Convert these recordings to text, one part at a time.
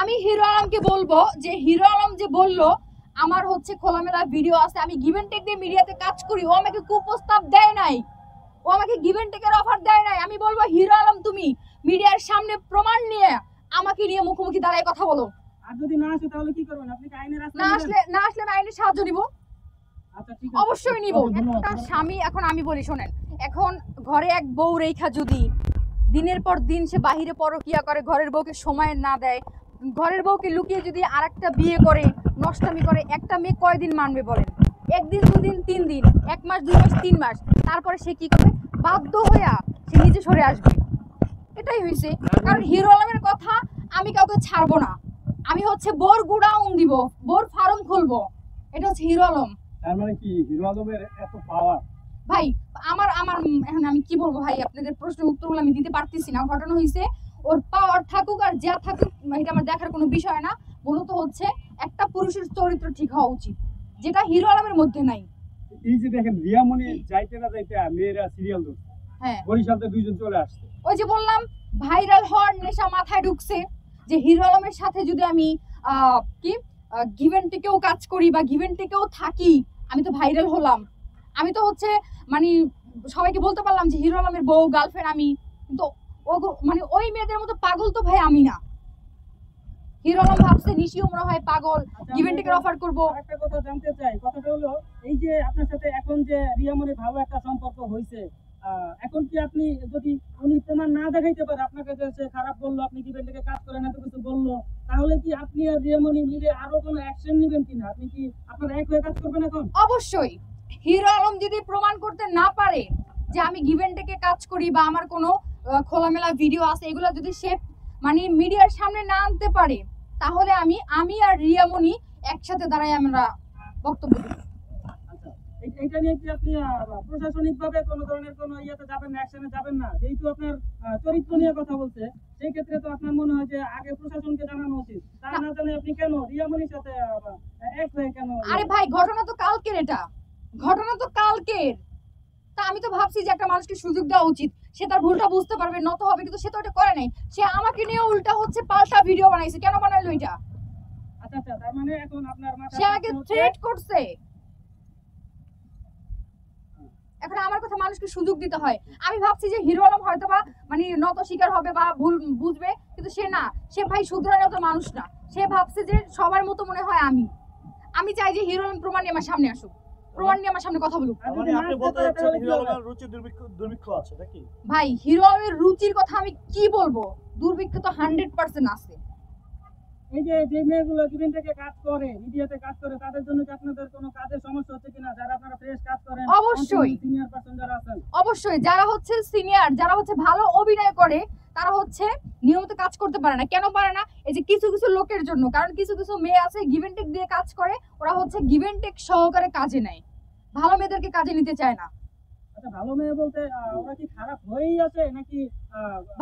আমি হিরো আলমকে বলবো যে হিরো আলম যে বললো আমার হচ্ছে খোলামেলা ভিডিও আছে, আমি গিভ এন্ড টেক দিয়ে মিডিয়াতে কাজ করি, ও আমাকে কুপ্রস্তাব দেয় নাই, ও আমাকে গিভ এন্ড টেকের অফার দেয় নাই। আমি বলবো হিরো আলম তুমি মিডিয়ার সামনে প্রমাণ নিয়ে আমাকে নিয়ে মুখোমুখি দাঁড়ায় কথা বলো। আর যদি না আসে তাহলে কি করবেন? আপনি কি আইনের রাস্তা না আসলে আমি আইনের সাহায্য নিব। আচ্ছা ঠিক আছে, অবশ্যই নিব। একটা স্বামী, এখন আমি বলি শোনেন, এখন ঘরে এক বউ রেখা যদি দিনের পর দিন সে বাহিরে পরকিয়া করে, ঘরের বউকে সময় না দেয়, ঘরের বউকে লুকিয়ে যদি আরেকটা বিয়ে করে, নষ্টামি করে, একটা মেয়ে কয়দিন মানবে বলেন? একদিন, দুদিন, 3 দিন, 1 মাস, 2 মাস, 3 মাস, তারপরে সে কি করবে? বাধ্য হইয়া সে নিজে সরে আসবে। এটাই হয়েছে। কারণ হিরো আলমের কথা আমি কাউকে ছাড়বো না, আমি হচ্ছে বোর গুডাউন দিব, বোর ফার্ম খুলবো। এটা হচ্ছে হিরো আলম। তার মানে কি হিরো আলমের এত পাওয়ার? ভাই আমার আমার এখন আমি কি বলবো ভাই, আপনাদের প্রশ্নের উত্তরগুলো আমি দিতে পারতেছি না। ঘটনা হয়েছে, ওর পাওয়ার থাকুক আর যা থাকুক এটা আমার দেখার কোনো বিষয় না। মূলত হচ্ছে একটা পুরুষের চরিত্র ঠিক হওয়া উচিত, যেটা হিরো আলমের মধ্যে নাই। এই যে দেখেন রিয়ামণি যাইতে না যাইতে মেয়েরা সিরিয়াল ধরছে, হ্যাঁ বরিশালতে 2 জন চলে আসছে। ওই যে বললাম ভাইরাল হওয়ার নেশা মাথায় ঢুকছে, যে হিরো আলমের সাথে যদি আমি কি গিভ এন্ড টেকেও কাজ করি বা গিভ এন্ড টেকেও থাকি, আমি তো ভাইরাল হলাম, আমি তো হচ্ছে মানে সবাইকে বলতে পারলাম যে হিরো আলমের বউ গার্লফ্রেন্ড আমি। কিন্তু ও মানে ওই মেয়েদের মতো পাগল তো ভাই আমি না। হিরো আলম ভাবছে নিশিও মনে হয় পাগল, গিভ এন্ড টেকের অফার করবো। একটা কথা জানতে চাই, কথাটা হলো এই যে আপনার সাথে এখন যে রিয়ামণির ভালো একটা সম্পর্ক হয়েছে, এখন কি আপনি যদি উনি প্রমাণ না দেখাইতে পারে আপনাকে যে সে খারাপ বললো, আপনি কি থেকে কাজ করেন এত কিছু বললো, তাহলে কি আপনি আর রিয়ামণি মিলে আরো কোনো অ্যাকশন নেবেন কিনা? আপনি কি আপনারা এক হয়ে কাজ করবেন এখন? অবশ্যই। হিরো আলম যদি প্রমাণ করতে না পারে যে আমি গিভ এন্ড টেকে কাজ করি বা আমার কোনো খোলামেলা ভিডিও আছে, এগুলো যদি সে মানে মিডিয়ার সামনে না আনতে পারে, তাহলে আমি আর রিয়ামণি একসাথে দাঁড়াই আমরা বক্তব্য দেব। আচ্ছা, এইটা নিয়ে কি আপনি প্রশাসনিকভাবে কোনো ধরনের কোনো ইয়েতে যাবেন না, অ্যাকশনে যাবেন না? যেহেতু আপনার চরিত্র নিয়ে কথা বলছে, সেই ক্ষেত্রে তো আপনার মনে হয় যে আগে প্রশাসনকে জানানো উচিত। তা না জানে আপনি কেন রিয়ামণির সাথে এক হয়ে কেন? আরে ভাই ঘটনা তো কালকের, এটা ঘটনা তো কালকের। তা আমি তো ভাবছি যে একটা মানুষকে সুযোগ দেওয়া উচিত, সে তার ভুলটা বুঝতে পারবে, নত হবে, কিন্তু সে তো এটা করে নাই। সে আমাকে নিয়ে উল্টা হচ্ছে পাল্টা ভিডিও বানাইছে। কেন বানাইলো এটা? আচ্ছা আচ্ছা, তার মানে এখন আপনার সে আগে থ্রেট করছে, এখন আমার কথা মানুষকে সুযোগ দিতে হয়। আমি ভাবছি যে হিরো আলম হয়তো বা মানে নত শিকার হবে বা ভুল বুঝবে, কিন্তু সে না, সে ভাই শুধরানোর তো মানুষ না। সে ভাবছে যে সবার মতো মনে হয় আমি চাই যে হিরো আলম প্রমাণ নিয়ে আমার সামনে আসুক, প্রমাণ নিয়ে আমার সামনে কথা বলুক। মানে আপনি বলতে চাচ্ছেন হিরো আলমের রুচি দুর্ভিক্ষ আছে নাকি? ভাই হিরো আলমের রুচির কথা আমি কি বলবো, দুর্ভিক্ষ তো 100% আছে। এই যে মেয়েগুলো জীবন থেকে কাজ করে, মিডিয়াতে কাজ করে, তাদের জন্য কি আপনাদের কোনো কাজের সমস্যা হচ্ছে কিনা? যারা আপনারা ফ্রেশ কাজ করেন, অবশ্যই সিনিয়র পারসন যারা আছেন, অবশ্যই যারা হচ্ছে সিনিয়র, যারা হচ্ছে ভালো অভিনয় করে, তারা হচ্ছে নিয়মিত কাজ করতে পারে না। কেন পারে না? এই যে কিছু কিছু লোকের জন্য। কারণ কিছু কিছু মেয়ে আছে গিভ এন্ড টেক দিয়ে কাজ করে, ওরা হচ্ছে গিভ এন্ড টেক সহকারে কাজে নেয়, ভালো মেয়েদেরকে কাজে নিতে চায় না। আচ্ছা, ভালো মেয়ে বলতে ওরা কি খারাপ হয়েই আছে নাকি?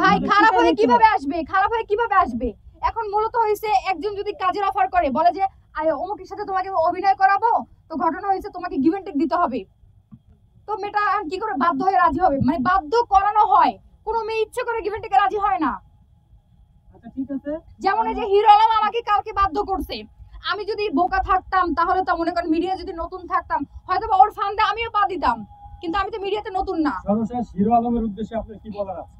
ভাই খারাপ হয়ে কিভাবে আসবে? খারাপ হয়ে কিভাবে আসবে? এখন মূলত হয়েছে একজন যদি কাজের অফার করে, বলে যে অমুকের সাথে তোমাকে অভিনয় করাবো, তো ঘটনা হয়েছে তোমাকে গিভ এন্ড টেক দিতে হবে, তো মেয়েটা কি করে বাধ্য হয়ে রাজি হবে? মানে বাধ্য করানো হয়, কোনো মেয়ে ইচ্ছে করে গিভ এন্ড টেকে রাজি হয় না। আচ্ছা ঠিক আছে, যেমন এই যে হিরো আলম আমাকে কালকে বাধ্য করছে। আমি যদি বোকা থাকতাম তাহলে তো মনে করেন মিডিয়া যদি নতুন থাকতাম হয়তো বা ওর ফান্দে আমিও পা দিতাম, কিন্তু আমি তো মিডিয়াতে নতুন না। সর্বশেষ হিরো আলমের উদ্দেশ্যে আপনার কি বলার আছে?